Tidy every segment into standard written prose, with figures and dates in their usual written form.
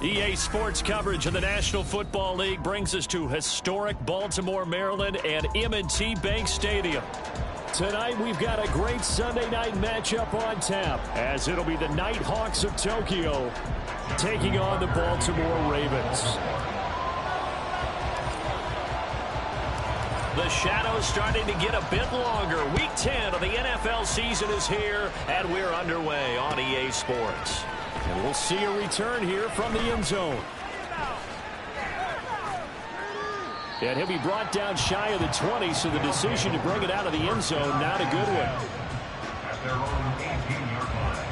EA Sports coverage of the National Football League brings us to historic Baltimore, Maryland and M&T Bank Stadium. Tonight, we've got a great Sunday night matchup on tap, as it'll be the Nighthawks of Tokyo taking on the Baltimore Ravens. The shadow's starting to get a bit longer. Week 10 of the NFL season is here, and we're underway on EA Sports. And we'll see a return here from the end zone. And he'll be brought down shy of the 20, so the decision to bring it out of the end zone, not a good one. At their own 18-yard line.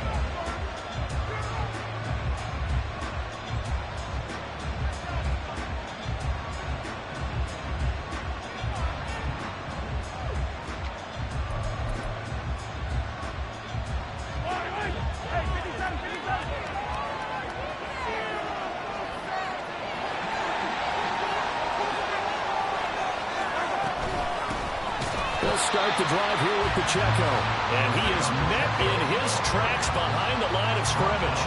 Start the drive here with Pacheco. And he is met in his tracks behind the line of scrimmage.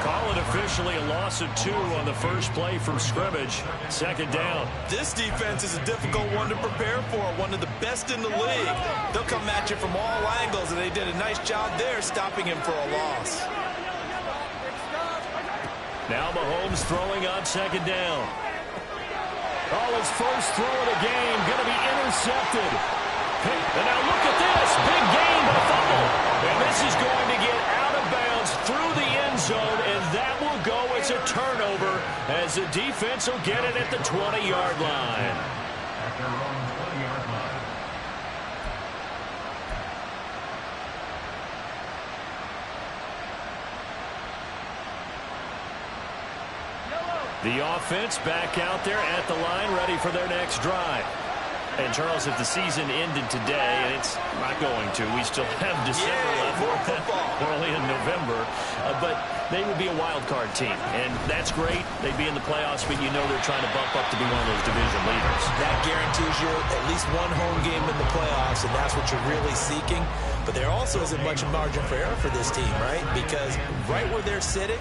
Call it officially a loss of 2 on the first play from scrimmage. Second down. This defense is a difficult one to prepare for. One of the best in the league. They'll come at you from all angles, and they did a nice job there stopping him for a loss. Now Mahomes throwing on second down. Oh, his first throw of the game going to be intercepted. And now look at this. Big gain, but a fumble. And this is going to get out of bounds through the end zone, and that will go as a turnover as the defense will get it at the 20-yard line. At their own 20-yard line. The offense back out there at the line, ready for their next drive. And, Charles, if the season ended today, and it's not going to, we still have December left. More football. We're only in November. But they would be a wild card team, and that's great. They'd be in the playoffs, but you know they're trying to bump up to be one of those division leaders. That guarantees you at least one home game in the playoffs, and that's what you're really seeking. But there also isn't much margin for error for this team, right? Because right where they're sitting,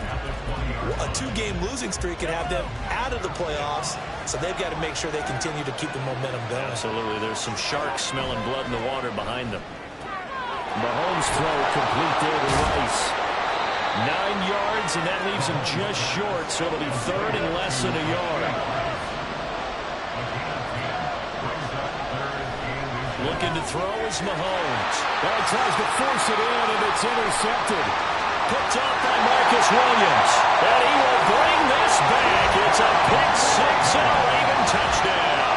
a 2-game losing streak could have them out of the playoffs. So they've got to make sure they continue to keep the momentum going. Absolutely. There's some sharks smelling blood in the water behind them. Mahomes throw complete there to Rice. 9 yards, and that leaves him just short, so it'll be third and less than a yard. Looking to throw is Mahomes. Now he tries to force it in, and it's intercepted. Picked off by Marcus Williams. And he will bring this back. It's a pick 6 and a Raven touchdown.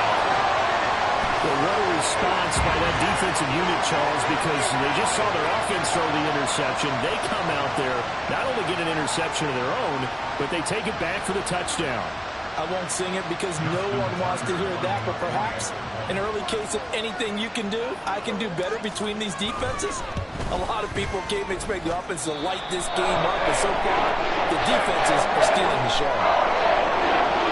Well, what a response by that defensive unit, Charles, because they just saw their offense throw the interception. They come out there, not only get an interception of their own, but they take it back for the touchdown. I won't sing it because no one wants to hear that, but perhaps an early case of anything you can do, I can do better between these defenses. A lot of people came to expect the offense to light this game up, but so far, the defenses are stealing the show.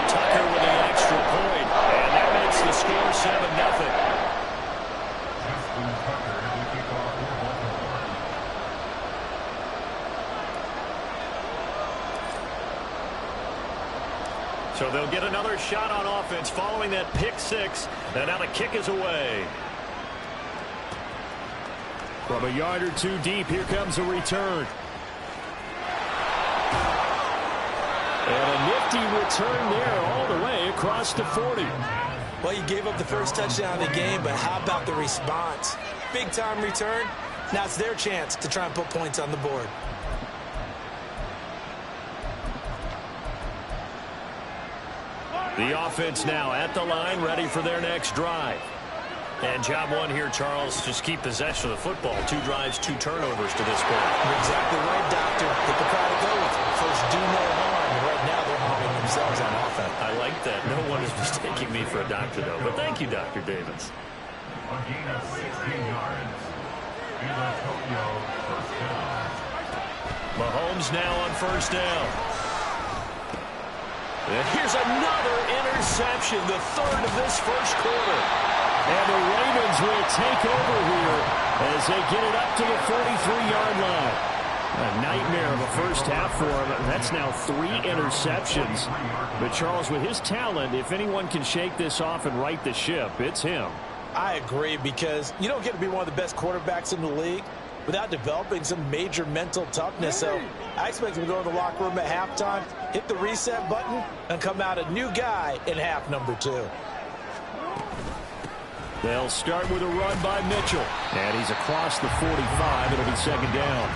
Tucker with an extra point, and that makes the score 7-0. So they'll get another shot on offense following that pick 6, and now the kick is away. From a yard or 2 deep, here comes a return. And a nifty return there all the way across the 40. Well, you gave up the first touchdown of the game, but how about the response? Big-time return. Now it's their chance to try and put points on the board. The offense now at the line, ready for their next drive. And job 1 here, Charles, just keep possession of the football. 2 drives, 2 turnovers to this point. You're exactly right, Doctor. Hippocratic oath. First, do no harm. And right now, they're harming themselves on offense. I like that. No one is mistaking me for a doctor, though. But thank you, Dr. Davis. A gain of 16 yards. Tokyo first down. Mahomes now on first down. And here's another interception, the 3rd of this first quarter. And the Ravens will take over here as they get it up to the 43-yard line. A nightmare of a first half for him. That's now 3 interceptions. But, Charles, with his talent, if anyone can shake this off and right the ship, it's him. I agree, because you don't get to be one of the best quarterbacks in the league without developing some major mental toughness. So I expect him to go in the locker room at halftime, hit the reset button, and come out a new guy in half number 2. They'll start with a run by Mitchell. And he's across the 45. It'll be second down.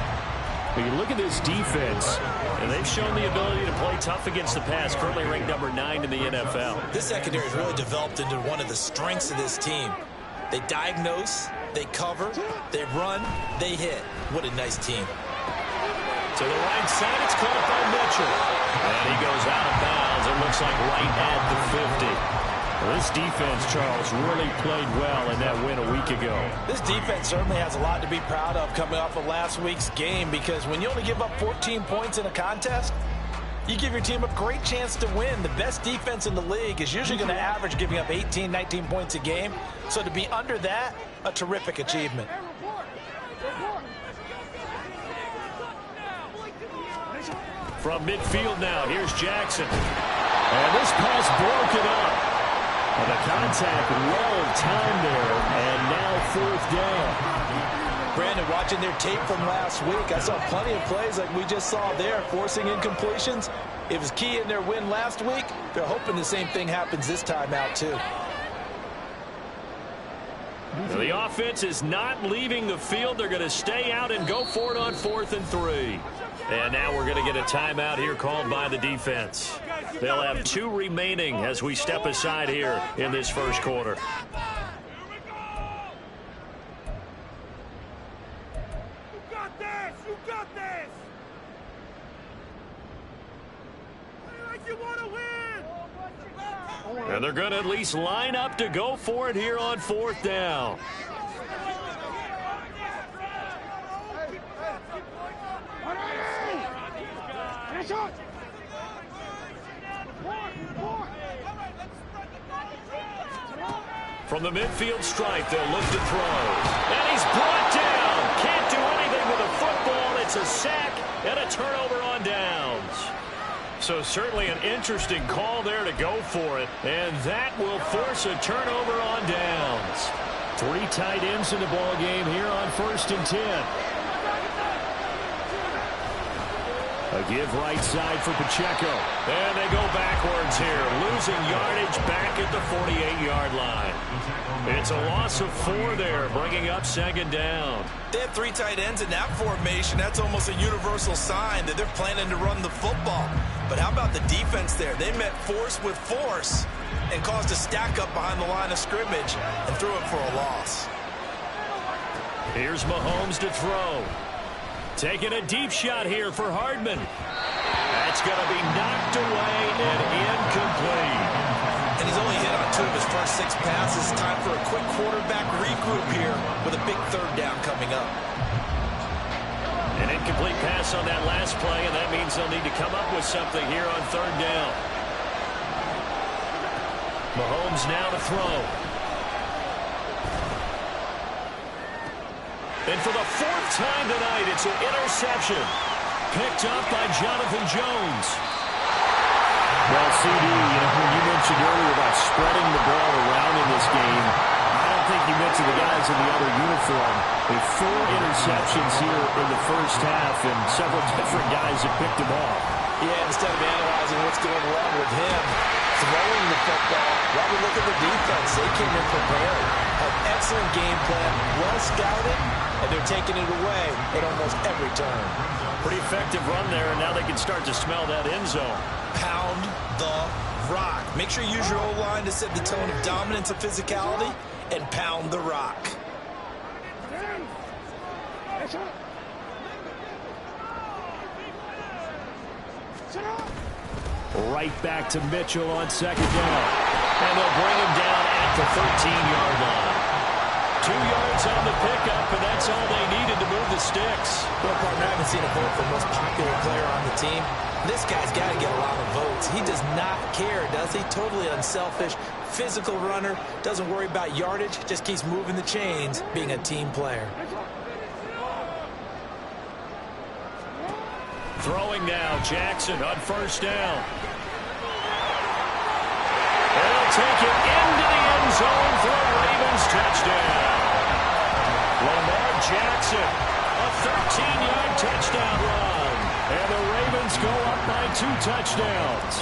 But you look at this defense, and they've shown the ability to play tough against the pass, currently ranked number 9 in the NFL. This secondary has really developed into one of the strengths of this team. They diagnose, they cover, they run, they hit. What a nice team. To the right side, it's caught by Mitchell. And he goes out of bounds. It looks like right at the 50. Well, this defense, Charles, really played well in that win a week ago. This defense certainly has a lot to be proud of coming off of last week's game, because when you only give up 14 points in a contest, you give your team a great chance to win. The best defense in the league is usually going to average giving up 18, 19 points a game. So to be under that, a terrific achievement. From midfield now, here's Jackson. And this pass broken up. And the contact well timed there, and now fourth down. Brandon, watching their tape from last week, I saw plenty of plays like we just saw there, forcing incompletions. It was key in their win last week. They're hoping the same thing happens this time out, too. Now the offense is not leaving the field. They're going to stay out and go for it on 4th and 3. And now we're going to get a timeout here called by the defense. They'll have 2 remaining as we step aside here in this first quarter. You got this! You got this! Play like you want to win! And they're going to at least line up to go for it here on 4th down. From the midfield stripe, they'll look to throw. And he's brought down. Can't do anything with a football. It's a sack and a turnover on downs. So certainly an interesting call there to go for it. And that will force a turnover on downs. 3 tight ends in the ball game here on 1st and 10. A give right side for Pacheco. And they go backwards here, losing yardage back at the 48-yard line. It's a loss of 4 there, bringing up second down. They have 3 tight ends in that formation. That's almost a universal sign that they're planning to run the football. But how about the defense there? They met force with force and caused a stack up behind the line of scrimmage and threw it for a loss. Here's Mahomes to throw. Taking a deep shot here for Hardman. That's going to be knocked away and incomplete. And he's only hit on 2 of his first 6 passes. Time for a quick quarterback regroup here with a big 3rd down coming up. An incomplete pass on that last play, and that means they'll need to come up with something here on 3rd down. Mahomes now to throw. And for the 4th time tonight, it's an interception. Picked up by Jonathan Jones. Well, CD, when you mentioned earlier about spreading the ball around in this game, I don't think you mentioned the guys in the other uniform. With 4 interceptions here in the first half, and several different guys have picked them off. Yeah, instead of analyzing what's going wrong with him, throwing the football, while we look at the defense, they came in prepared. An excellent game plan, well scouted, and they're taking it away at almost every turn. Pretty effective run there, and now they can start to smell that end zone. Pound the rock. Make sure you use your O-line to set the tone of dominance and physicality, and pound the rock. Right back to Mitchell on 2nd down. And they'll bring him down at the 13-yard line. 2 yards on the pickup, and that's all they needed to move the sticks. Well, partner, I haven't seen a vote for most popular player on the team. This guy's got to get a lot of votes. He does not care, does he? Totally unselfish, physical runner, doesn't worry about yardage, just keeps moving the chains, being a team player. Throwing now, Jackson on 1st down. They'll take it into the end zone for a Ravens touchdown. Lamar Jackson, a 13-yard touchdown run. And the Ravens go up by 2 touchdowns.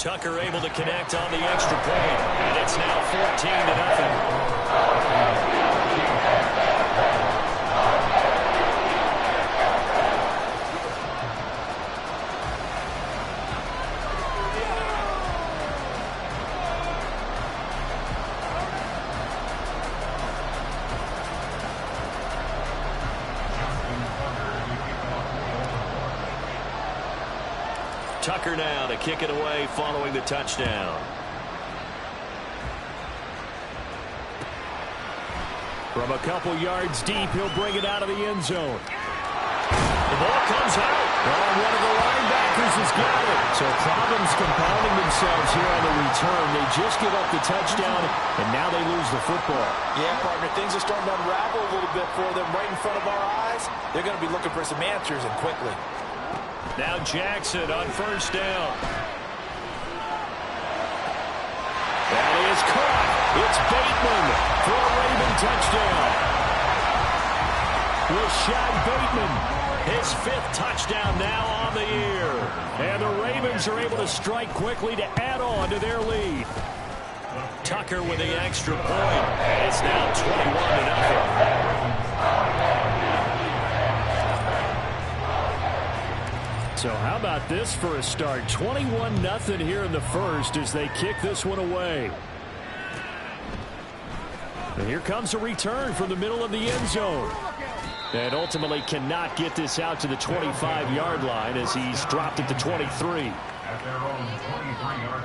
Tucker able to connect on the extra point. And it's now 14-0. Tucker now to kick it away following the touchdown. From a couple yards deep, he'll bring it out of the end zone. The ball comes out. Oh, one of the linebackers has got it. So problems compounding themselves here on the return. They just give up the touchdown, and now they lose the football. Yeah, partner, things are starting to unravel a little bit for them right in front of our eyes. They're going to be looking for some answers, and quickly. Now Jackson on first down. That is caught. It's Bateman for a Raven touchdown. Rashad Bateman, his 5th touchdown now on the year. And the Ravens are able to strike quickly to add on to their lead. Tucker with the extra point. It's now 21-0. So how about this for a start? 21-0 here in the first as they kick this one away. And here comes a return from the middle of the end zone. And ultimately cannot get this out to the 25-yard line as he's dropped at the 23. At their own 23-yard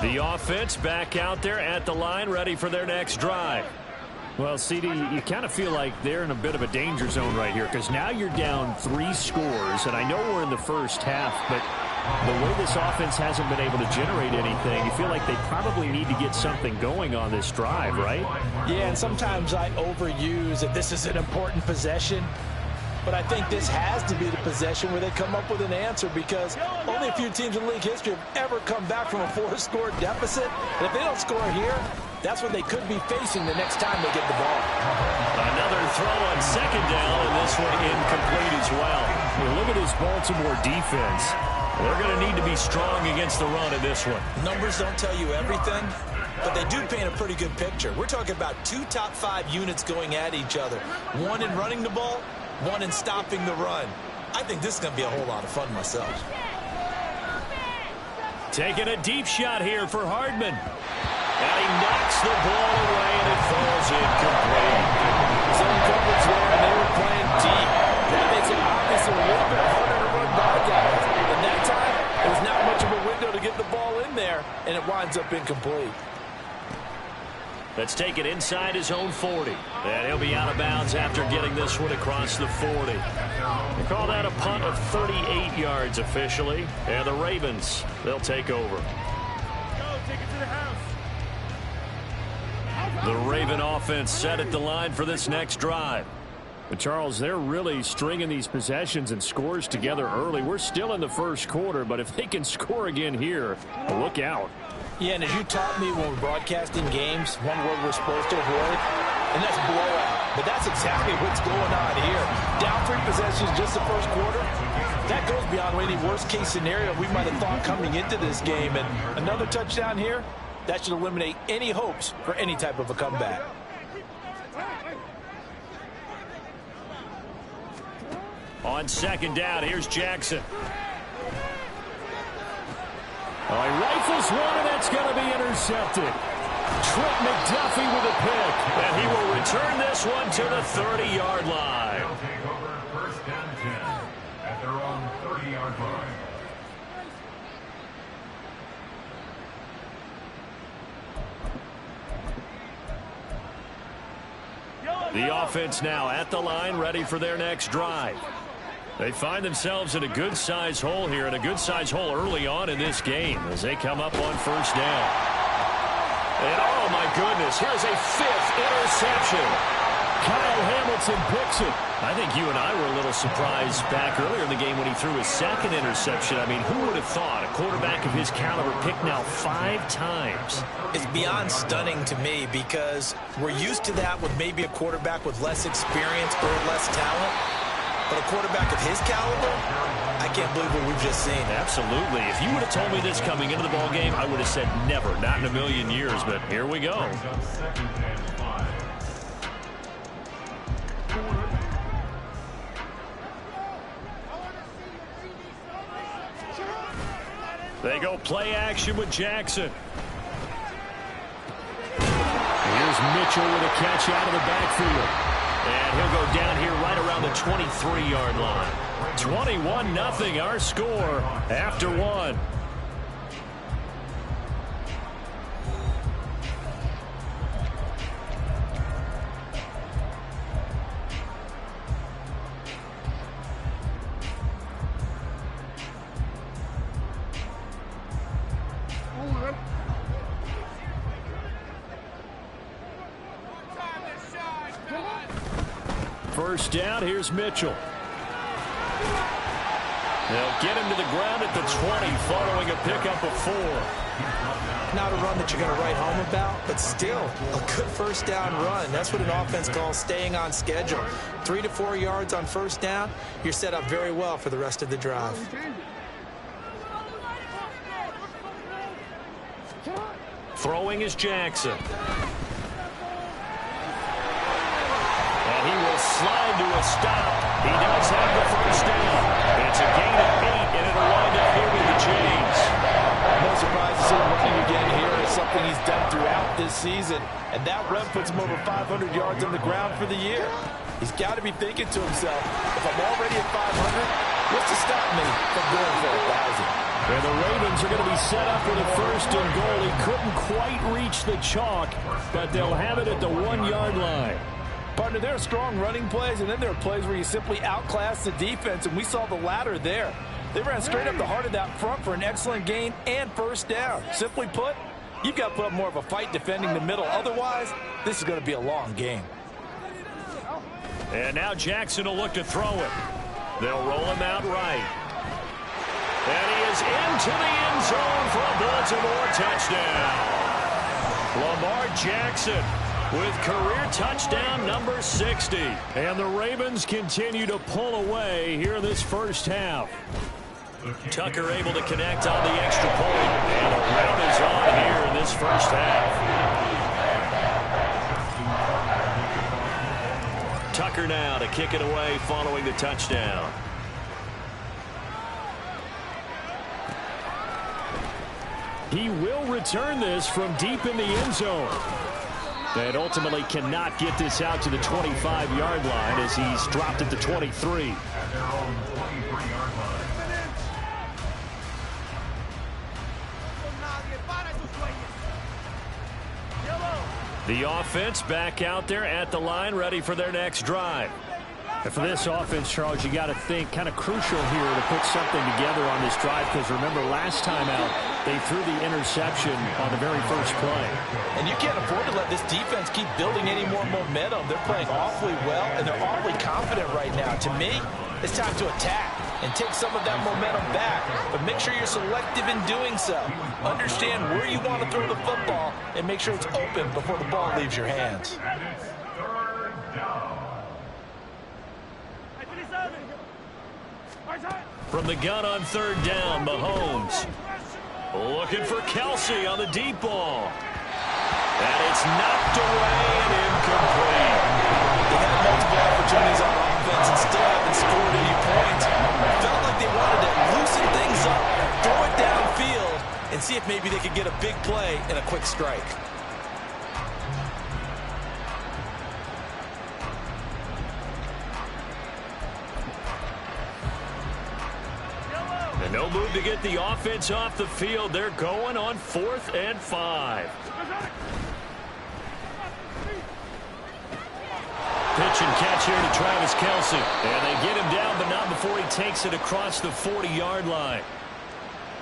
line. The offense back out there at the line, ready for their next drive. Well, CD, you kind of feel like they're in a bit of a danger zone right here because now you're down 3 scores, and I know we're in the first half, but the way this offense hasn't been able to generate anything, you feel like they probably need to get something going on this drive, right? Yeah, and sometimes I overuse that this is an important possession, but I think this has to be the possession where they come up with an answer because only a few teams in league history have ever come back from a 4-score deficit, and if they don't score here, that's what they could be facing the next time they get the ball. Another throw on second down, and this one incomplete as well. Well, look at this Baltimore defense. They're going to need to be strong against the run in this one. Numbers don't tell you everything, but they do paint a pretty good picture. We're talking about 2 top 5 units going at each other. One in running the ball, one in stopping the run. I think this is going to be a whole lot of fun myself. Taking a deep shot here for Hardman. And he knocks the ball away, and it falls incomplete. Zone coverage there, and they were playing deep. That makes it obviously a little bit harder to run by guys. And that time, it was not much of a window to get the ball in there, and it winds up incomplete. Let's take it inside his own 40. And he'll be out of bounds after getting this one across the 40. They call that a punt of 38 yards officially. And the Ravens, they'll take over. Take it to the house. The Raven offense set at the line for this next drive. But Charles, they're really stringing these possessions and scores together early. We're still in the first quarter, but if they can score again here, look out. Yeah, and as you taught me when we're broadcasting games, one word we're supposed to avoid, and that's blowout. But that's exactly what's going on here. Down 3 possessions just the first quarter. That goes beyond any worst-case scenario we might have thought coming into this game. And another touchdown here, that should eliminate any hopes for any type of a comeback. On second down, here's Jackson. Oh, he rifles one, and that's going to be intercepted. Trent McDuffie with a pick. And he will return this one to the 30-yard line. They'll take over first and 10 at their own 30-yard line. The offense now at the line, ready for their next drive. They find themselves in a good-sized hole here, and a good-sized hole early on in this game as they come up on first down. And, oh, my goodness, here's a 5th interception. Kyle Hamilton picks it. I think you and I were a little surprised back earlier in the game when he threw his 2nd interception. I mean, who would have thought a quarterback of his caliber picked now 5 times? It's beyond stunning to me because we're used to that with maybe a quarterback with less experience or less talent. But a quarterback of his caliber, I can't believe what we've just seen. Absolutely. If you would have told me this coming into the ball game, I would have said never, not in a million years. But here we go. They go play action with Jackson. Here's Mitchell with a catch out of the backfield. And he'll go down here right around the 23-yard line. 21-0 our score after one. First down, here's Mitchell. They'll get him to the ground at the 20 following a pickup of 4. Not a run that you're going to write home about, but still a good first down run. That's what an offense calls staying on schedule. 3 to 4 yards on first down, you're set up very well for the rest of the drive. Throwing is Jackson. He will slide to a stop. He does have the first down. It's a gain of 8, and it'll wind up here with the Jays. No surprise to see him running again here. It's something he's done throughout this season, and that run puts him over 500 yards on the ground for the year. He's got to be thinking to himself, if I'm already at 500, what's to stop me from going for 1,000? And the Ravens are going to be set up with a first and goal. He couldn't quite reach the chalk, but they'll have it at the 1-yard line. Partner, there are strong running plays, and then there are plays where you simply outclass the defense, and we saw the latter there. They ran straight up the heart of that front for an excellent gain and first down. Simply put, you've got to put up more of a fight defending the middle. Otherwise, this is going to be a long game. And now Jackson will look to throw it. They'll roll him out right. And he is into the end zone for a Baltimore touchdown. Lamar Jackson with career touchdown number 60. And the Ravens continue to pull away here in this first half. Tucker able to connect on the extra point. And a rout is on here in this first half. Tucker now to kick it away following the touchdown. He will return this from deep in the end zone. And ultimately cannot get this out to the 25-yard line as he's dropped at the 23. The offense back out there at the line, ready for their next drive. And for this offense, Charles, you got to think kind of crucial here to put something together on this drive, because remember last time out they threw the interception on the very first play. And you can't afford to let this defense keep building any more momentum. They're playing awfully well, and they're awfully confident right now. To me, it's time to attack and take some of that momentum back, but make sure you're selective in doing so. Understand where you want to throw the football and make sure it's open before the ball leaves your hands. From the gun on third down, Mahomes looking for Kelsey on the deep ball. And it's knocked away and incomplete. They had multiple opportunities on offense and still haven't scored any points. Felt like they wanted to loosen things up, throw it downfield, and see if maybe they could get a big play and a quick strike. And no move to get the offense off the field. They're going on 4th and 5. Pitch and catch here to Travis Kelsey. And they get him down, but not before he takes it across the 40-yard line.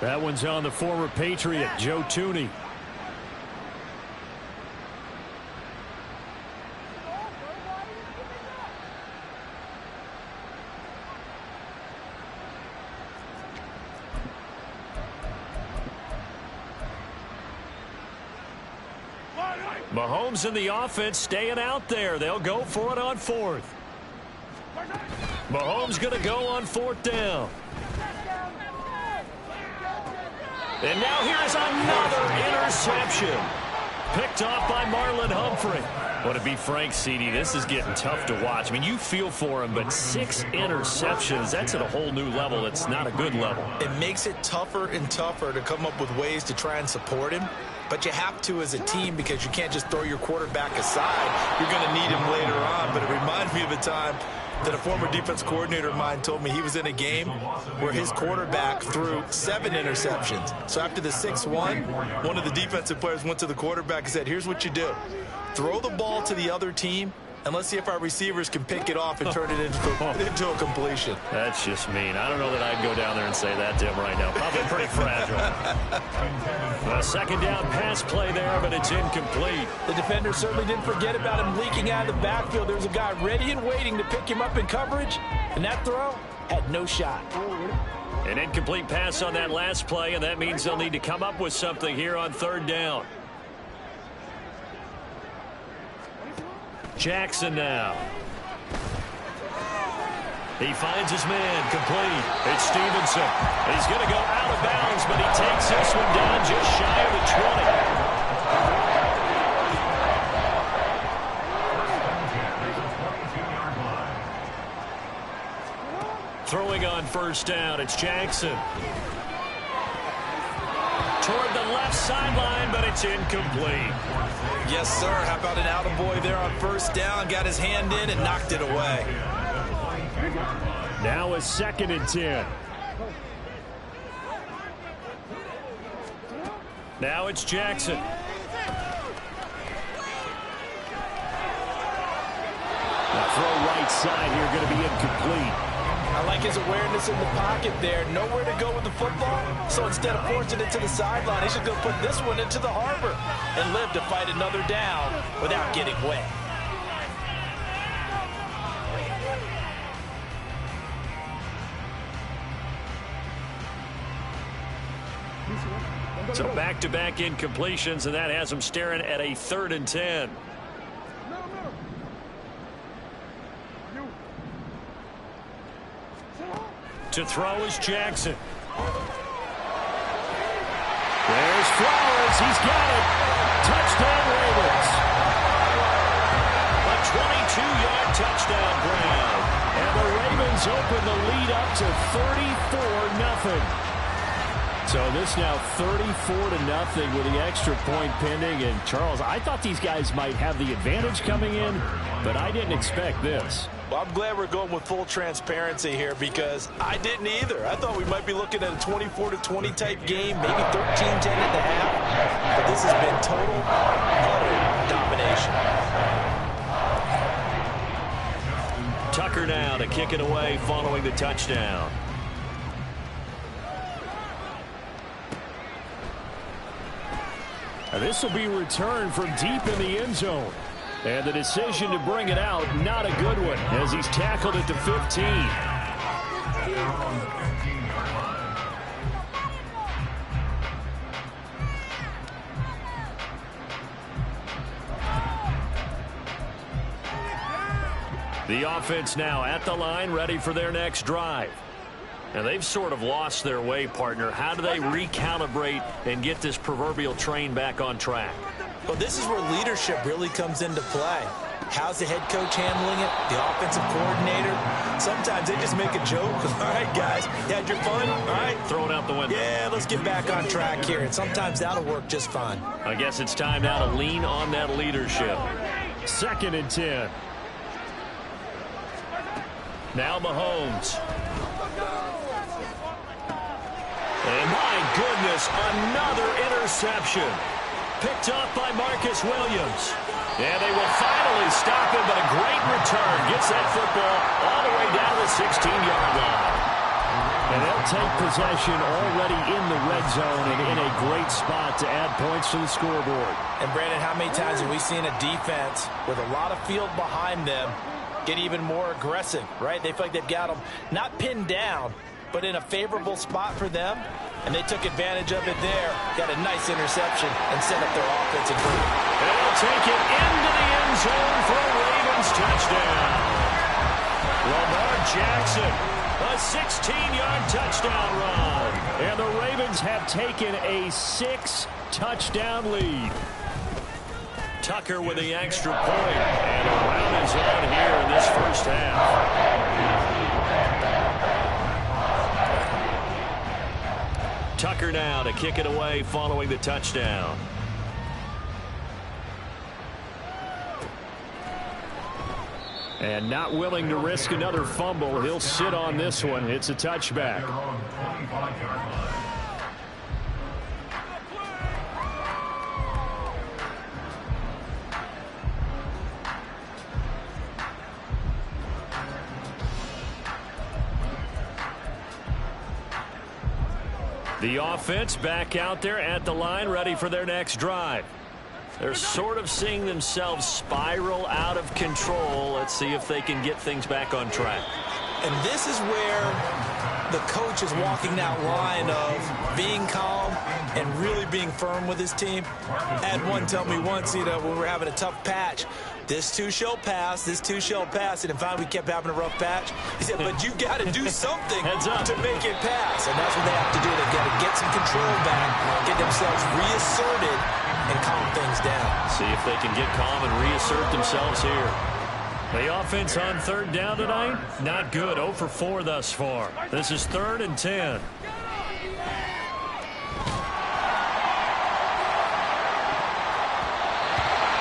That one's on the former Patriot, Joe Thuney. Mahomes and the offense staying out there. They'll go for it on 4th. Mahomes going to go on 4th down. And now here's another interception. Picked off by Marlon Humphrey. Well, to be frank, CD, this is getting tough to watch. I mean, you feel for him, but 6 interceptions, that's at a whole new level. It's not a good level. It makes it tougher and tougher to come up with ways to try and support him. But you have to as a team because you can't just throw your quarterback aside. You're going to need him later on. But it reminds me of a time that a former defense coordinator of mine told me he was in a game where his quarterback threw 7 interceptions. So after the 6-1, one of the defensive players went to the quarterback and said, here's what you do. Throw the ball to the other team, and let's see if our receivers can pick it off and turn it into a completion. That's just mean. I don't know that I'd go down there and say that to him right now. Probably pretty fragile. A second down pass play there, but it's incomplete. The defender certainly didn't forget about him leaking out of the backfield. There's a guy ready and waiting to pick him up in coverage, and that throw had no shot. An incomplete pass on that last play, and that means they'll need to come up with something here on third down. Jackson now. He finds his man, complete. It's Stevenson. He's going to go out of bounds, but he takes this one down just shy of the 20. Throwing on first down, it's Jackson. Toward the left sideline, but it's incomplete. Yes, sir. How about an attaboy there on first down? Got his hand in and knocked it away. Now a 2nd and 10. Now it's Jackson. Now throw right side here, going to be incomplete. I like his awareness in the pocket there. Nowhere to go with the football. So instead of forcing it to the sideline, he's just going to put this one into the harbor and live to fight another down without getting wet. So back-to-back incompletions, and that has him staring at a 3rd and 10. To throw is Jackson. There's Flowers. He's got it. Touchdown, Ravens. A 22-yard touchdown Brown. And the Ravens open the lead up to 34-0. So this now 34-0 with the extra point pending. And Charles, I thought these guys might have the advantage coming in, but I didn't expect this. Well, I'm glad we're going with full transparency here because I didn't either. I thought we might be looking at a 24-20 type game, maybe 13-10 at the half. But this has been total, utter domination. Tucker now to kick it away following the touchdown. This will be returned from deep in the end zone. And the decision to bring it out, not a good one, as he's tackled at the 15. The offense now at the line, ready for their next drive. And they've sort of lost their way, partner. How do they recalibrate and get this proverbial train back on track? Well, this is where leadership really comes into play. How's the head coach handling it? The offensive coordinator? Sometimes they just make a joke. All right, guys, you had your fun? All right. Throw it out the window. Yeah, let's get back on track here. And sometimes that'll work just fine. I guess it's time now to lean on that leadership. 2nd and 10. Now Mahomes. And my goodness, another interception. Picked off by Marcus Williams. And they will finally stop him, but a great return. Gets that football all the way down to the 16-yard line. And they'll take possession already in the red zone and in a great spot to add points to the scoreboard. And, Brandon, how many times have we seen a defense with a lot of field behind them get even more aggressive, right? They feel like they've got them not pinned down, but in a favorable spot for them. And they took advantage of it there. Got a nice interception and set up their offensive group. And they'll take it into the end zone for a Ravens touchdown. Lamar Jackson A 16-yard touchdown run. And the Ravens have taken a 6-touchdown lead. Tucker with the extra point. And a round is on here in this first half. Tucker now to kick it away following the touchdown. And not willing to risk another fumble. He'll sit on this one. It's a touchback. The offense back out there at the line, ready for their next drive. They're sort of seeing themselves spiral out of control. Let's see if they can get things back on track. And this is where the coach is walking that line of being calm and really being firm with his team. I had one tell me once, when we were having a tough patch, this too shall pass, this too shall pass. And finally we kept having a rough patch. He said, but you got to do something to make it pass. And that's what they have to do. They've got to get some control back, get themselves reasserted, and calm things down. See if they can get calm and reassert themselves here. The offense on third down tonight, not good. 0 for 4 thus far. This is 3rd and 10.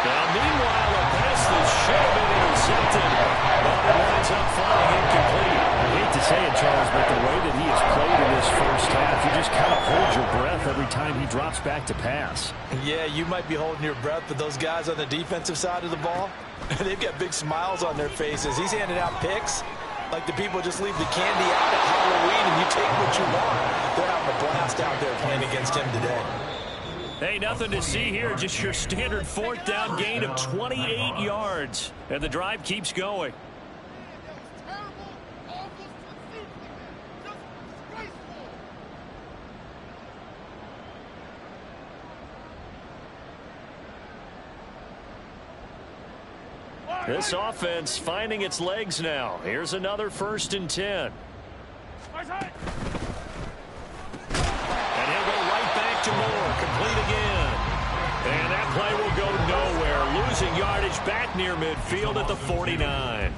Now, meanwhile, a pass that should have been intercepted, but it winds up falling incomplete. I hate to say it, Charles, but the way that he has played in this first half, you just kind of hold your breath every time he drops back to pass. Yeah, you might be holding your breath, but those guys on the defensive side of the ball, they've got big smiles on their faces. He's handing out picks like the people just leave the candy out at Halloween and you take what you want. They're having a blast out there playing against him today. Hey, nothing to see here. Just your standard 4th down gain of 28 yards. And the drive keeps going. This offense finding its legs now. Here's another 1st and 10. And he'll go right back to Moore. Complete again. And that play will go nowhere. Losing yardage back near midfield at the 49.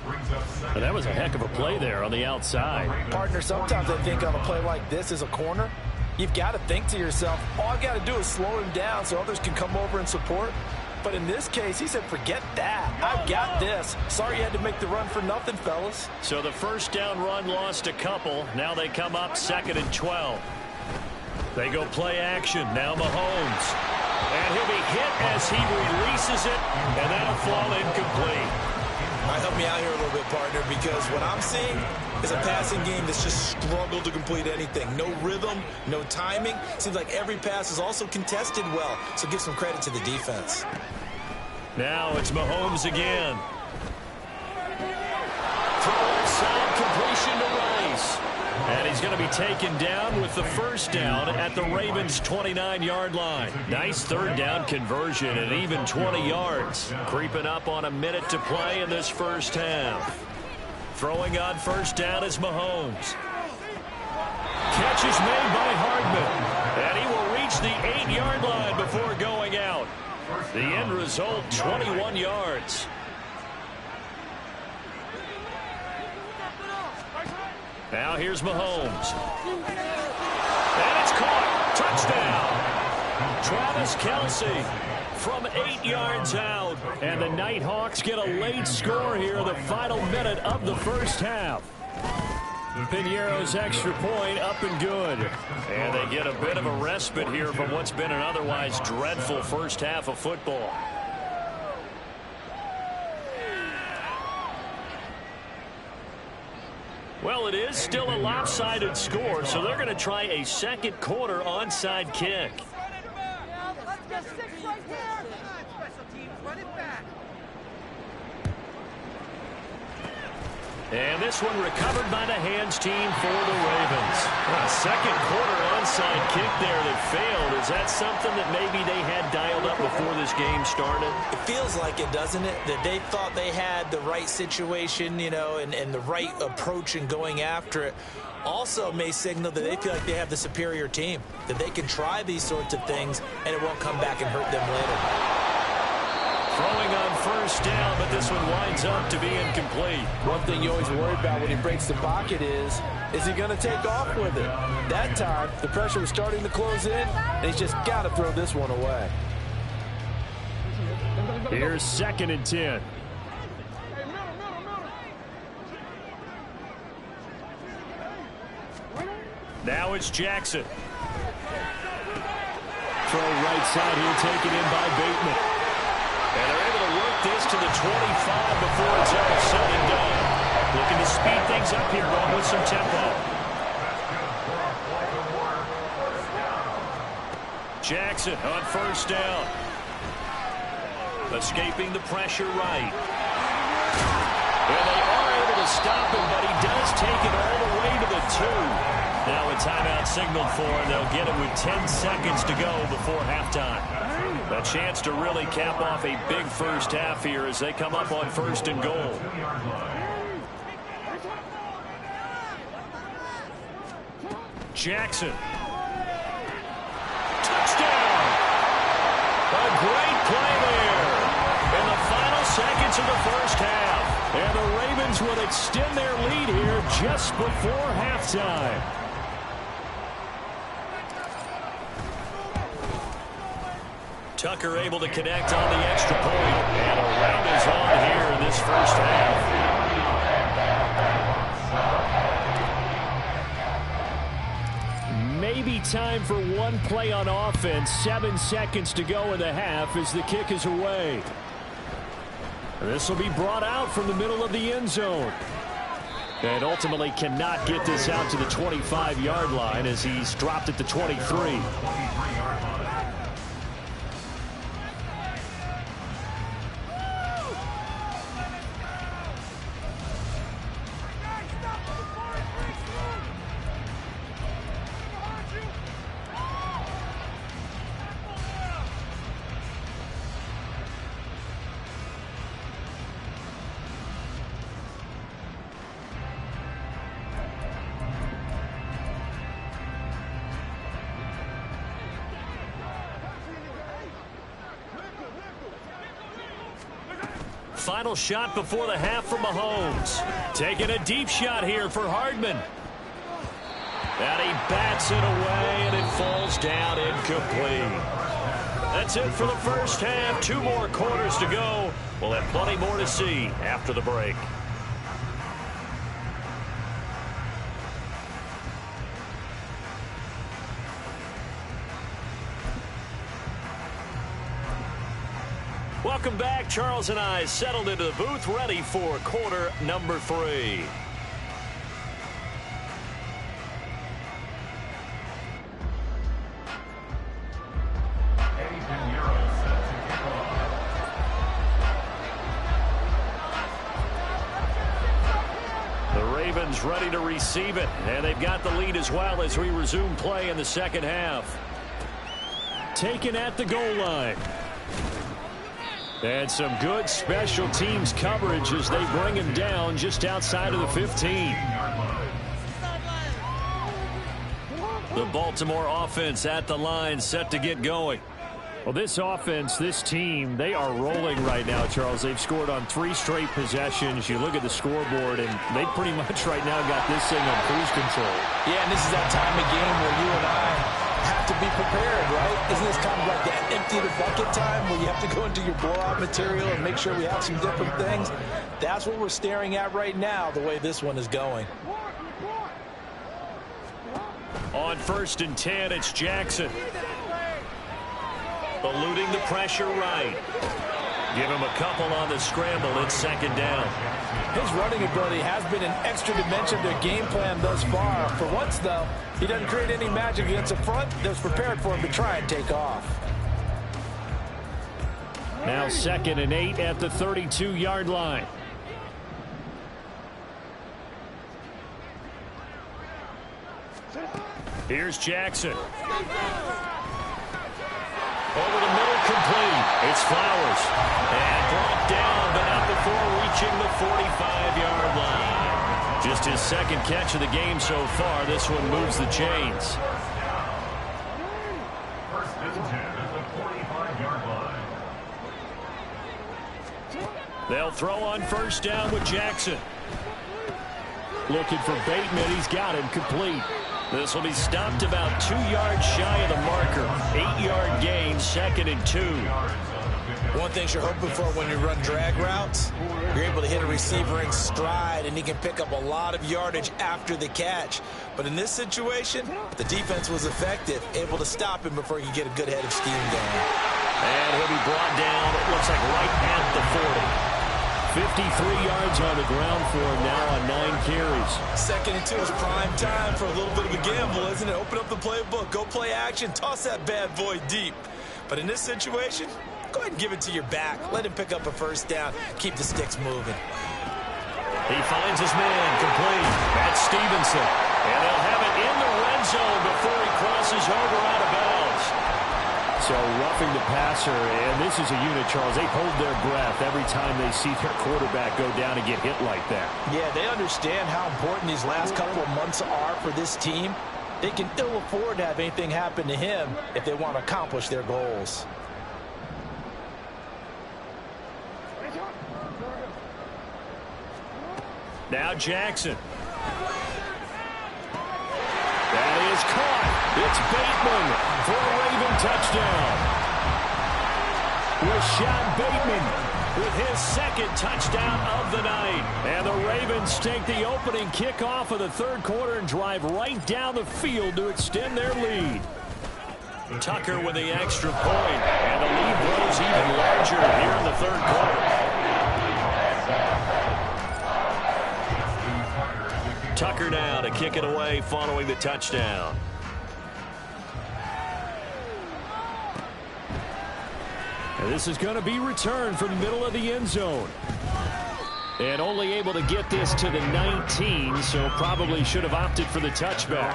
And that was a heck of a play there on the outside. Partner, sometimes I think on a play like this as a corner, you've got to think to yourself, all I got to do is slow him down so others can come over and support. But in this case, he said, forget that. I've got this. Sorry you had to make the run for nothing, fellas. So the 1st down run lost a couple. Now they come up 2nd and 12. They go play action. Now Mahomes. And he'll be hit as he releases it, and that'll fall incomplete. Help me out here a little bit, partner, because what I'm seeing is a passing game that's just struggled to complete anything. No rhythm, no timing. Seems like every pass is also contested well, so give some credit to the defense. Now it's Mahomes again. Throw inside, completion to Rice. And he's going to be taken down with the 1st down at the Ravens' 29-yard line. Nice 3rd down conversion and even 20 yards. Creeping up on a minute to play in this first half. Throwing on 1st down is Mahomes. Catch is made by Hardman. And he will reach the 8-yard line before going out. The end result, 21 yards. Now here's Mahomes. And it's caught. Touchdown. Travis Kelce from 8 yards out. And the Nighthawks get a late score here, the final minute of the first half. Piniero's extra point up and good. And they get a bit of a respite here from what's been an otherwise dreadful first half of football. Well, it is still a lopsided score, so they're going to try a 2nd quarter onside kick. And this one recovered by the hands team for the Ravens. A second quarter onside kick there that failed. Is that something that maybe they had dialed up before this game started? It feels like it, doesn't it? That they thought they had the right situation, you know, and the right approach in going after it. Also may signal that they feel like they have the superior team, that they can try these sorts of things and it won't come back and hurt them later. Throwing on first down, but this one winds up to be incomplete. One thing you always worry about when he breaks the pocket is he going to take off with it? That time, the pressure was starting to close in, and he's just got to throw this one away. Here's 2nd and 10. Now it's Jackson. Throw right side here, taken in by Bateman. And they're able to work this to the 25 before it's all said and done. Looking to speed things up here, going with some tempo. Jackson on first down. Escaping the pressure right. And they are able to stop him, but he does take it all the way to the 2. Now a timeout signaled for, and they'll get it with 10 seconds to go before halftime. A chance to really cap off a big first half here as they come up on 1st and goal. Jackson. Touchdown! A great play there in the final seconds of the first half. And the Ravens would extend their lead here just before halftime. Tucker able to connect on the extra point. And a round is on here in this first half. Maybe time for one play on offense. 7 seconds to go in the half as the kick is away. This will be brought out from the middle of the end zone. And ultimately cannot get this out to the 25-yard line as he's dropped at the 23. Final shot before the half from Mahomes. Taking a deep shot here for Hardman. And he bats it away, and it falls down incomplete. That's it for the first half. 2 more quarters to go. We'll have plenty more to see after the break. Welcome back. Charles and I settled into the booth, ready for quarter number 3. The Ravens ready to receive it, and they've got the lead as well as we resume play in the second half. Taken at the goal line. And some good special teams coverage as they bring him down just outside of the 15. The Baltimore offense at the line, set to get going. Well, this offense, this team, they are rolling right now, Charles. They've scored on 3 straight possessions. You look at the scoreboard, and they pretty much right now got this thing on cruise control. Yeah, and this is that time of game where you and I have to be prepared, right? Isn't this kind of like that empty the bucket time where you have to go into your blowout material and make sure we have some different things? That's what we're staring at right now, the way this one is going. On 1st and 10, it's Jackson. Eluding the pressure right. Give him a couple on the scramble. It's 2nd down. His running ability has been an extra dimension to their game plan thus far. For once, though, he doesn't create any magic against the front that's prepared for him to try and take off. Now 2nd and 8 at the 32-yard line. Here's Jackson. Over the middle, complete. It's Flowers. And brought down, but not before reaching the 45-yard line. Just his second catch of the game so far. This one moves the chains. First and 10 at the 45-yard line. They'll throw on first down with Jackson. Looking for Bateman. He's got him complete. This will be stopped about 2 yards shy of the marker. 8-yard gain, 2nd and 2. One thing you're hoping for when you run drag routes, you're able to hit a receiver in stride, and he can pick up a lot of yardage after the catch. But in this situation, the defense was effective, able to stop him before he could get a good head of steam going. And he'll be brought down, it looks like right at the 40. 53 yards on the ground for him now on 9 carries. 2nd and 2 is prime time for a little bit of a gamble, isn't it? Open up the playbook, go play action, toss that bad boy deep. But in this situation, go ahead and give it to your back. Let him pick up a first down. Keep the sticks moving. He finds his man complete. That's Stevenson. And they'll have it in the red zone before he crosses over out of bounds. So roughing the passer, and this is a unit, Charles. They hold their breath every time they see their quarterback go down and get hit like that. Yeah, they understand how important these last couple of months are for this team. They can ill afford to have anything happen to him if they want to accomplish their goals. Now Jackson. That is caught. It's Bateman for a Raven touchdown. Rashad Bateman with his 2nd touchdown of the night. And the Ravens take the opening kickoff of the 3rd quarter and drive right down the field to extend their lead. Tucker with the extra point, and the lead grows even larger here in the 3rd quarter. Tucker now to kick it away following the touchdown. And this is going to be returned from the middle of the end zone. And only able to get this to the 19, so probably should have opted for the touchback.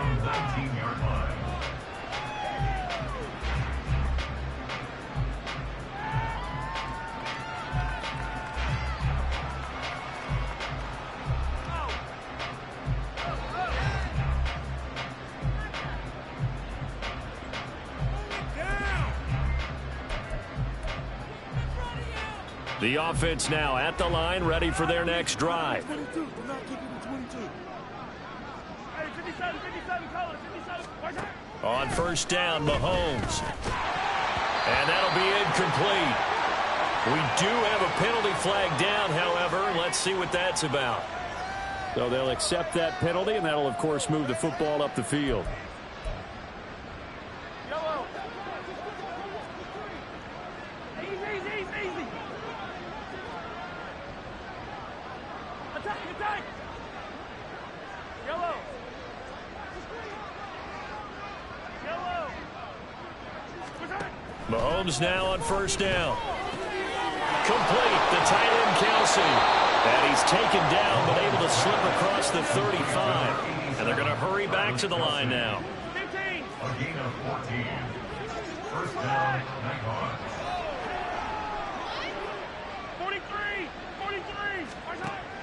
The offense now at the line, ready for their next drive. On first down, Mahomes. And that'll be incomplete. We do have a penalty flag down, however. Let's see what that's about. So they'll accept that penalty, and that'll, of course, move the football up the field. Mahomes now on first down. Complete, the tight end Kelsey. And he's taken down, but able to slip across the 35. And they're going to hurry back to the line now. 15. A gain of 14. First down, Nighthawk. 43.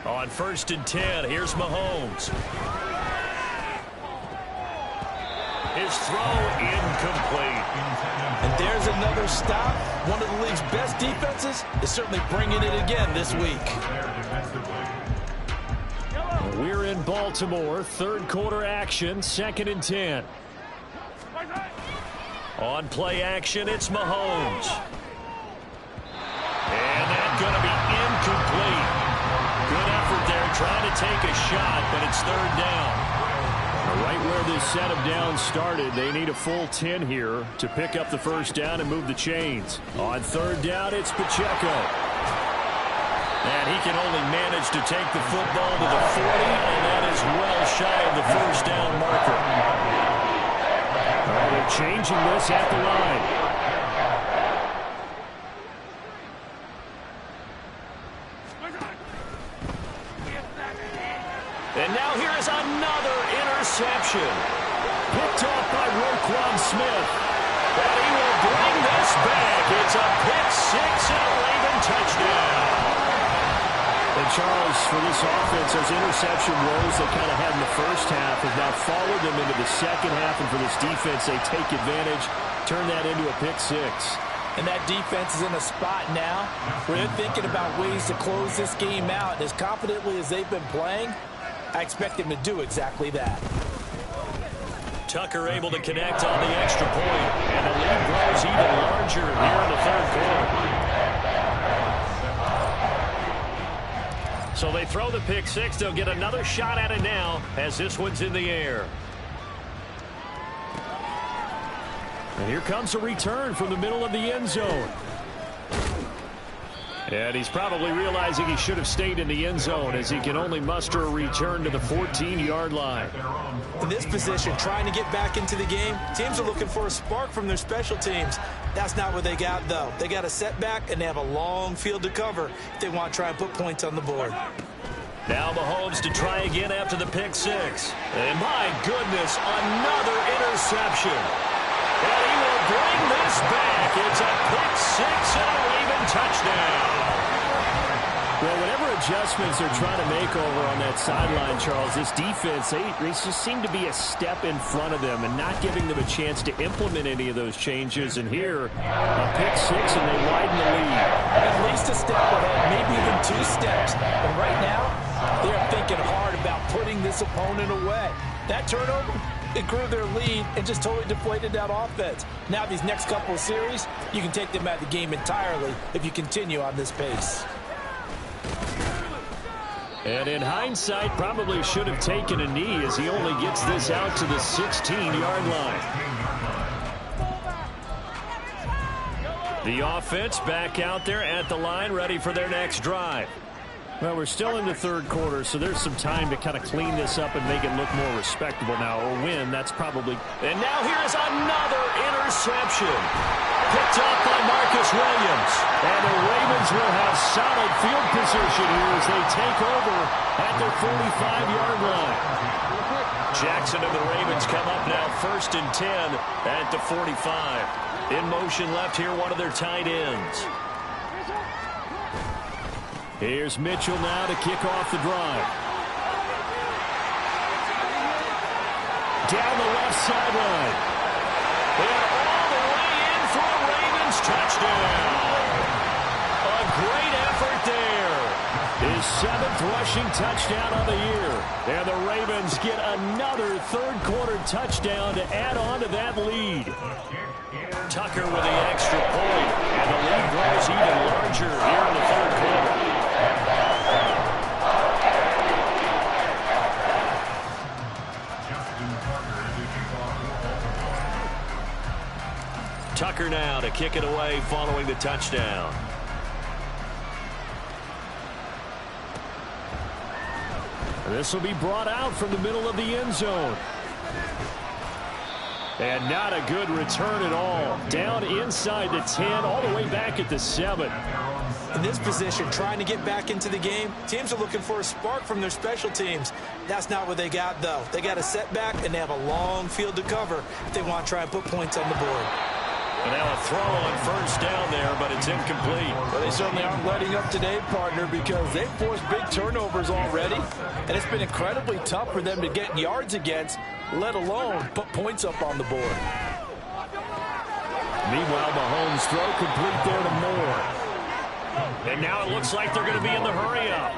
43. On first and 10, here's Mahomes. His throw incomplete. And there's another stop. One of the league's best defenses is certainly bringing it again this week. We're in Baltimore. 3rd quarter action. 2nd and 10. On play action, it's Mahomes. And that's going to be incomplete. Good effort there trying to take a shot, but it's 3rd down. Right where this set of downs started, they need a full 10 here to pick up the first down and move the chains. On 3rd down, it's Pacheco. And he can only manage to take the football to the 40, and that is well shy of the first down marker. They're changing this at the line. And now here is another interception. picked off by Roquan Smith. And he will bring this back. It's a pick six and a Raven touchdown. And Charles, for this offense, those interception woes they kind of had in the first half have now followed them into the second half. And for this defense, they take advantage, turn that into a pick six. And that defense is in a spot now where they're thinking about ways to close this game out. And as confidently as they've been playing, I expect them to do exactly that. Tucker able to connect on the extra point. And the lead grows even larger here in the third quarter. So they throw the pick six. They'll get another shot at it now as this one's in the air. And here comes a return from the middle of the end zone. And he's probably realizing he should have stayed in the end zone as he can only muster a return to the 14-yard line. In this position, trying to get back into the game, teams are looking for a spark from their special teams. That's not what they got, though. They got a setback, and they have a long field to cover if they want to try and put points on the board. Now Mahomes to try again after the pick six. And my goodness, another interception. And he will bring this back. It's a pick six and a Raven touchdown. Well, whatever adjustments they're trying to make over on that sideline, Charles, this defense, they just seem to be a step in front of them and not giving them a chance to implement any of those changes. And here, a pick six, and they widen the lead. At least a step ahead, maybe even 2 steps. And right now, they're thinking hard about putting this opponent away. That turnover, it grew their lead and just totally deflated that offense. Now these next couple of series, you can take them out of the game entirely if you continue on this pace. And in hindsight, probably should have taken a knee as he only gets this out to the 16-yard line. The offense back out there at the line, ready for their next drive. Well, we're still in the third quarter, so there's some time to kind of clean this up and make it look more respectable now, or win. That's probably... And now here's another interception. Picked up by Marcus Williams. And the Ravens will have solid field position here as they take over at their 45-yard line. Jackson and the Ravens come up now 1st and 10 at the 45. In motion left here, one of their tight ends. Here's Mitchell now to kick off the drive. Down the left sideline. And all the way in for a Ravens touchdown. A great effort there. His 7th rushing touchdown of the year. And the Ravens get another third-quarter touchdown to add on to that lead. Tucker with the extra point. And the lead grows even larger here in the third quarter. Tucker now to kick it away following the touchdown. And this will be brought out from the middle of the end zone. And not a good return at all. Down inside the 10, all the way back at the 7. In this position, trying to get back into the game, teams are looking for a spark from their special teams. That's not what they got, though. They got a setback, and they have a long field to cover if they want to try and put points on the board. And now a throw on 1st down there, but it's incomplete. Well, they certainly aren't letting up today, partner, because they've forced big turnovers already, and it's been incredibly tough for them to get yards against, let alone put points up on the board. Meanwhile, Mahomes' throw complete there to Moore. And now it looks like they're going to be in the hurry-up.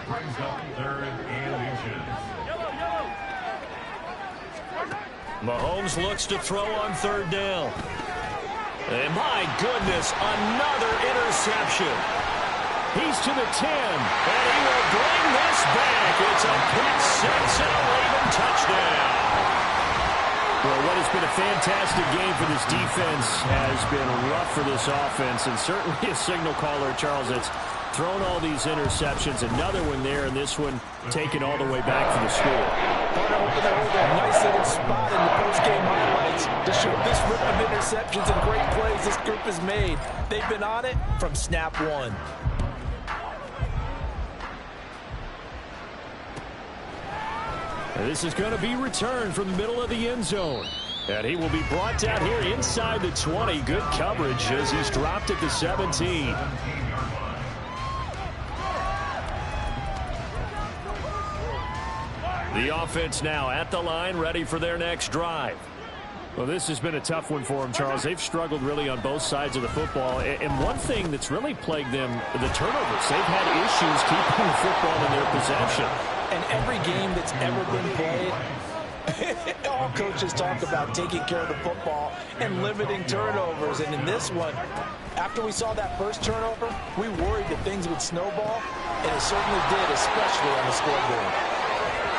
Brings up 3rd and inches. Mahomes looks to throw on 3rd down. And my goodness, another interception. He's to the 10, and he will bring this back. It's a pick six and a Raven touchdown. Well, what has been a fantastic game for this defense has been rough for this offense, and certainly a signal caller, Charles, that's thrown all these interceptions. Another one there, and this one taken all the way back for the score. Partner, hoping they hold a nice little spot in the post-game highlights to show this rip of interceptions and great plays this group has made. They've been on it from snap one. And this is going to be returned from the middle of the end zone. And he will be brought down here inside the 20. Good coverage as he's dropped at the 17. The offense now at the line, ready for their next drive. Well, this has been a tough one for them, Charles. They've struggled really on both sides of the football. And one thing that's really plagued them, the turnovers. They've had issues keeping the football in their possession. And every game that's ever been played, all coaches talk about taking care of the football and limiting turnovers. And in this one, after we saw that first turnover, we worried that things would snowball, and it certainly did, especially on the scoreboard.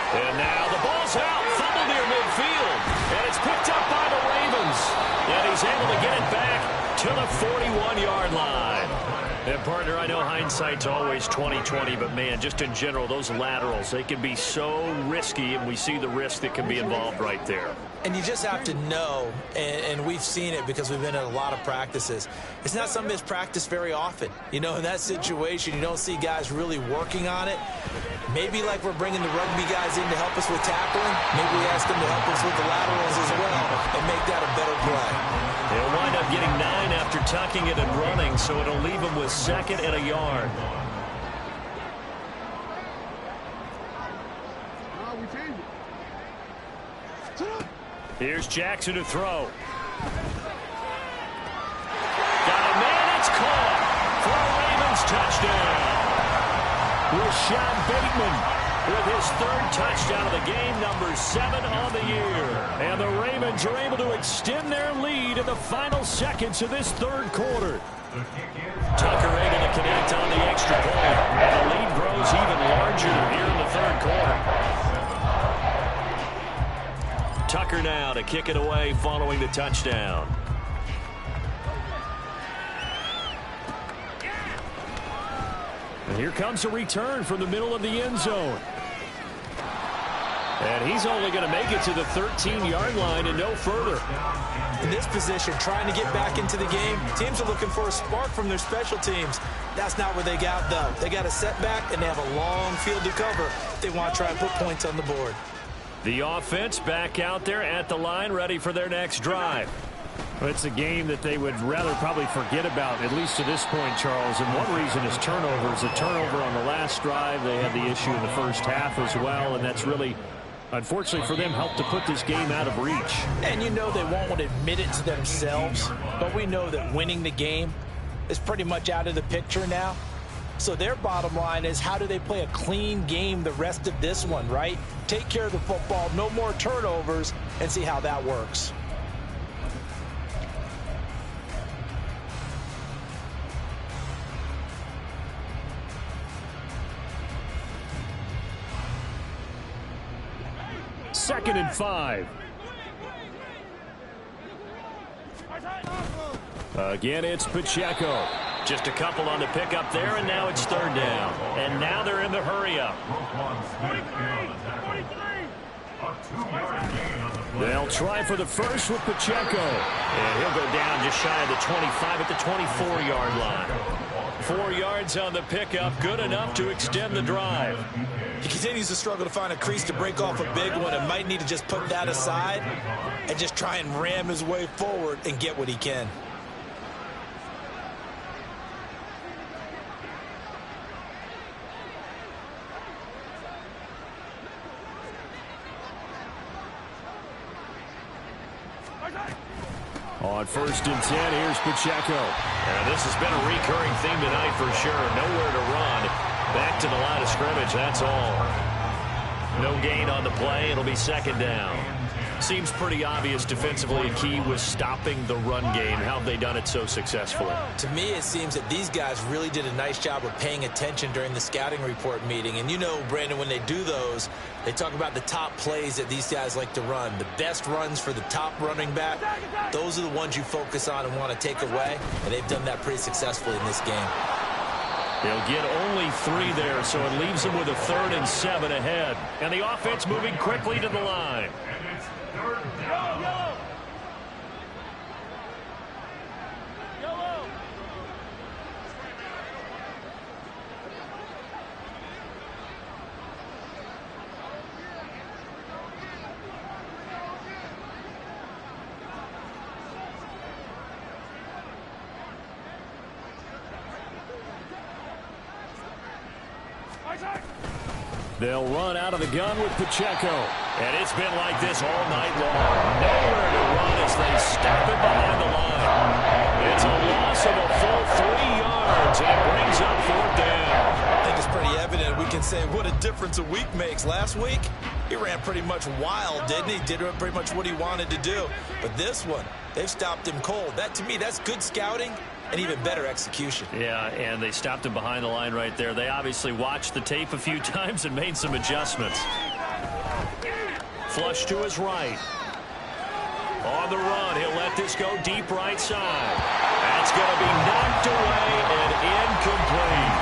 And now the ball's out, fumble near midfield, and it's picked up by the Ravens. And he's able to get it back to the 41-yard line. And, partner, I know hindsight's always 20/20, but, man, just in general, those laterals, they can be so risky, and we see the risk that can be involved right there. And you just have to know, and we've seen it because we've been at a lot of practices, it's not something that's practiced very often. You know, in that situation, you don't see guys really working on it. Maybe like we're bringing the rugby guys in to help us with tackling, maybe we ask them to help us with the laterals as well and make that a better play. They'll wind up getting 9 after tucking it and running, so it'll leave them with 2nd and a yard. Here's Jackson to throw. Got a man, it's caught for a Ravens touchdown. Rashad Bateman with his 3rd touchdown of the game, number 7 on the year. And the Ravens are able to extend their lead in the final seconds of this 3rd quarter. Tucker able to connect on the extra point. And the lead grows even larger here in the 3rd quarter. Tucker now to kick it away following the touchdown. And here comes a return from the middle of the end zone. And he's only going to make it to the 13-yard line and no further. In this position, trying to get back into the game, teams are looking for a spark from their special teams. That's not what they got, though. They got a setback, and they have a long field to cover if they want to try and put points on the board. The offense back out there at the line, ready for their next drive. Well, it's a game that they would rather probably forget about, at least to this point, Charles. And one reason is turnovers. A turnover on the last drive. They had the issue in the first half as well, and that's really, unfortunately for them, helped to put this game out of reach. And you know they won't want to admit it to themselves, but we know that winning the game is pretty much out of the picture now. So their bottom line is, how do they play a clean game the rest of this one, right? Take care of the football, no more turnovers, and see how that works. Second and 5. Again, it's Pacheco. Just a couple on the pickup there, and now it's 3rd down. And now they're in the hurry-up. They'll try for the first with Pacheco. And he'll go down just shy of the 25 at the 24-yard line. 4 yards on the pickup, good enough to extend the drive. He continues to struggle to find a crease to break off a big one and might need to just put that aside and just try and ram his way forward and get what he can. On 1st and 10, here's Pacheco. And this has been a recurring theme tonight for sure. Nowhere to run. Back to the line of scrimmage, that's all. No gain on the play. It'll be 2nd down. Seems pretty obvious defensively a key was stopping the run game. How have they done it so successfully? To me, it seems that these guys really did a nice job of paying attention during the scouting report meeting. And you know, Brandon, when they do those, they talk about the top plays that these guys like to run. The best runs for the top running back, those are the ones you focus on and want to take away. And they've done that pretty successfully in this game. They'll get only 3 there, so it leaves them with a 3rd and 7 ahead. And the offense moving quickly to the line. They'll run out of the gun with Pacheco. And it's been like this all night long. Nowhere to run as they stop it behind the line. It's a loss of a full 3 yards, and it brings up 4th down. I think it's pretty evident. We can say what a difference a week makes. Last week, he ran pretty much wild, didn't he? Did pretty much what he wanted to do. But this one, they've stopped him cold. That, to me, that's good scouting and even better execution. Yeah, and they stopped him behind the line right there. They obviously watched the tape a few times and made some adjustments. Flush to his right. On the run, he'll let this go deep right side. That's going to be knocked away and incomplete.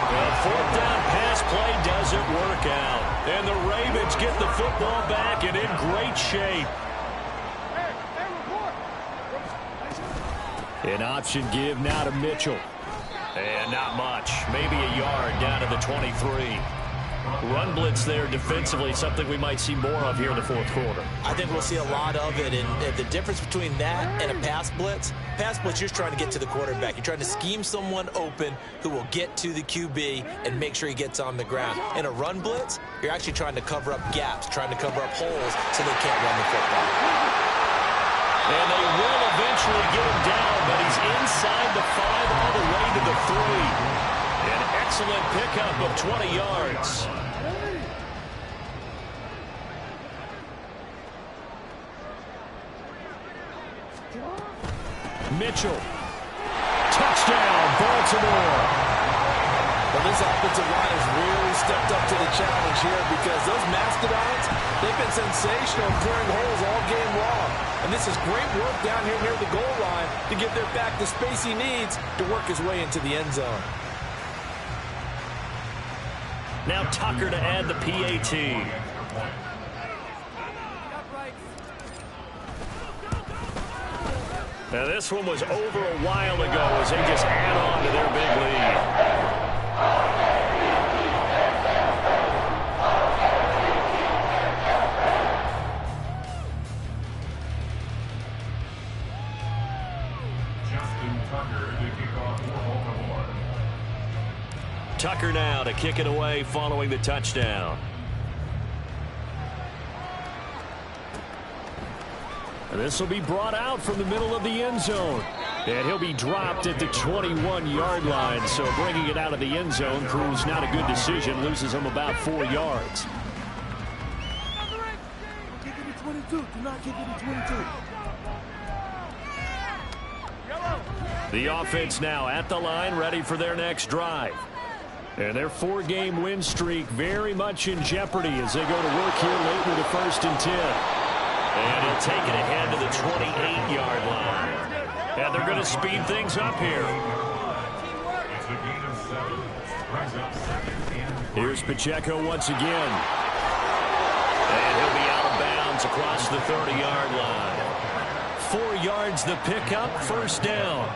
The 4th down pass play doesn't work out. And the Ravens get the football back and in great shape. An option give now to Mitchell. And not much. Maybe a yard down to the 23. Run blitz there defensively, something we might see more of here in the 4th quarter. I think we'll see a lot of it, and the difference between that and a pass blitz, you're just trying to get to the quarterback. You're trying to scheme someone open who will get to the QB and make sure he gets on the ground. In a run blitz, you're actually trying to cover up gaps, trying to cover up holes so they can't run the football. And they will eventually get him down, but he's inside the 5 all the way to the 3. An excellent pickup of 20 yards. Mitchell. Touchdown, Baltimore. Well, this offensive line has really stepped up to the challenge here because those mastodons, they've been sensational clearing holes all game long. And this is great work down here near the goal line to give their back the space he needs to work his way into the end zone. Now Tucker to add the PAT. Now this one was over a while ago as they just add on to their big lead. Tucker now to kick it away following the touchdown. And this will be brought out from the middle of the end zone. And he'll be dropped at the 21-yard line. So bringing it out of the end zone proves not a good decision. Loses him about 4 yards. Kick it to 22. Do not kick it to 22. The offense now at the line, ready for their next drive. And their 4-game win streak very much in jeopardy as they go to work here late with a 1st and 10. And he'll take it ahead to the 28-yard line. And they're going to speed things up here. Here's Pacheco once again. And he'll be out of bounds across the 30-yard line. 4 yards the pickup, 1st down.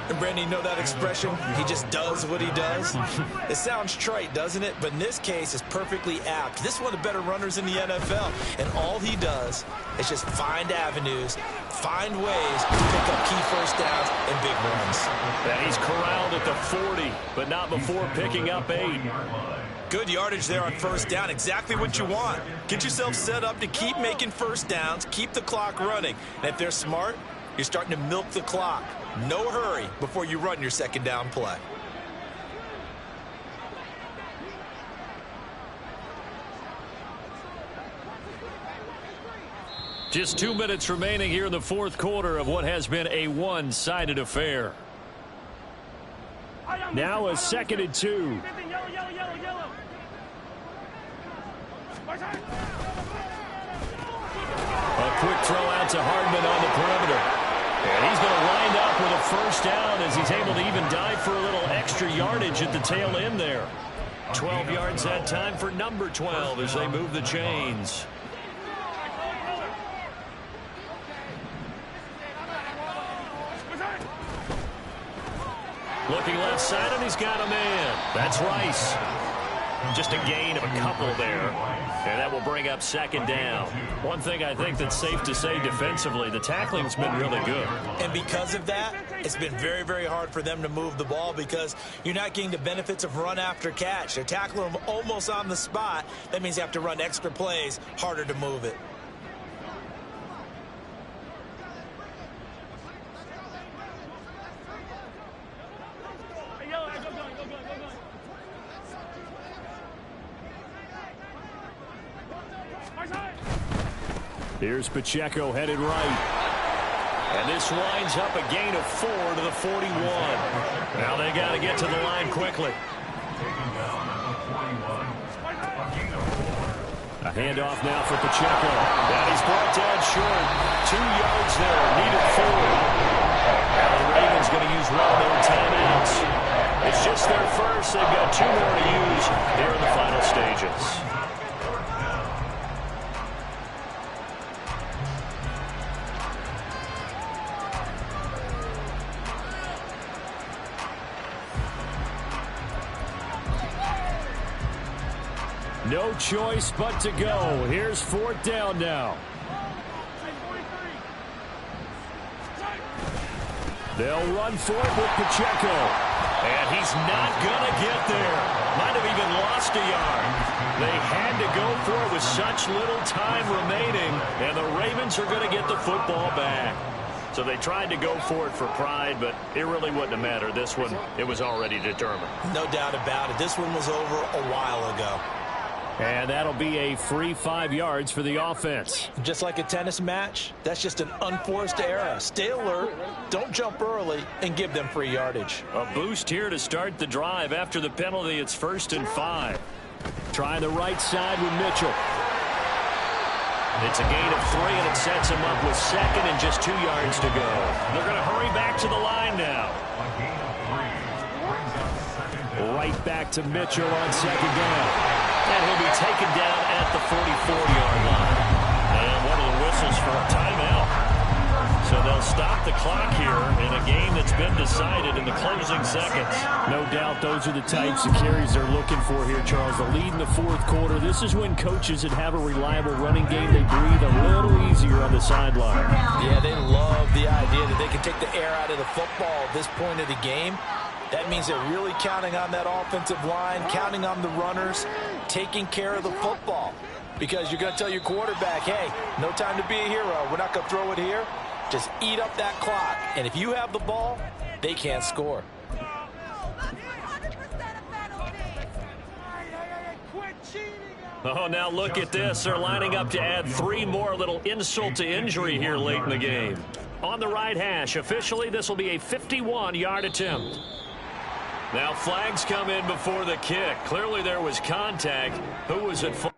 And Brandon, you know that expression? He just does what he does. It sounds trite, doesn't it? But in this case, it's perfectly apt. This is one of the better runners in the NFL. And all he does is just find avenues, find ways to pick up key 1st downs and big runs. And he's corralled at the 40, but not before picking up 8. Good yardage there on 1st down. Exactly what you want. Get yourself set up to keep making 1st downs, keep the clock running. And if they're smart, you're starting to milk the clock. No hurry before you run your 2nd down play. Just 2 minutes remaining here in the 4th quarter of what has been a one-sided affair. Now a 2nd and 2. A quick throw out to Hardman on the perimeter. And he's going to wind up with a 1st down as he's able to even dive for a little extra yardage at the tail end there. 12 yards that time for number 12 as they move the chains. Looking left side, and he's got a man. That's Rice. Just a gain of a couple there, and that will bring up second down. One thing I think that's safe to say defensively, the tackling's been really good. And because of that, it's been very, very hard for them to move the ball because you're not getting the benefits of run after catch. They're tackling them almost on the spot. That means you have to run extra plays, harder to move it. Here's Pacheco headed right. And this winds up a gain of 4 to the 41. Now they got to get to the line quickly. A handoff now for Pacheco. And he's brought down short. 2 yards there. Needed 4. Now the Ravens going to use one of their timeouts. It's just their first. They've got 2 more to use here in the final stages. No choice but to go. Here's 4th down now. They'll run for it with Pacheco. And he's not going to get there. Might have even lost a yard. They had to go for it with such little time remaining. And the Ravens are going to get the football back. So they tried to go for it for pride, but it really wouldn't have mattered. This one, it was already determined. No doubt about it. This one was over a while ago. And that'll be a free 5 yards for the offense. Just like a tennis match, that's just an unforced error. Stay alert, don't jump early, and give them free yardage. A boost here to start the drive. After the penalty, it's 1st and 5. Trying the right side with Mitchell. It's a gain of 3, and it sets him up with 2nd and just 2 yards to go. They're going to hurry back to the line now. Right back to Mitchell on 2nd down. And he'll be taken down at the 44-yard line. And one of the whistles for a timeout. So they'll stop the clock here in a game that's been decided in the closing seconds. No doubt those are the types of carries they're looking for here, Charles. The lead in the 4th quarter. This is when coaches that have a reliable running game, they breathe a little easier on the sideline. Yeah, they love the idea that they can take the air out of the football at this point of the game. That means they're really counting on that offensive line, counting on the runners, taking care of the football. Because you're going to tell your quarterback, hey, no time to be a hero. We're not going to throw it here. Just eat up that clock. And if you have the ball, they can't score. Oh, now look at this. They're lining up to add 3 more. Little insult to injury here late in the game. On the right hash, officially, this will be a 51-yard attempt. Now flags come in before the kick. Clearly there was contact. Who was at fault?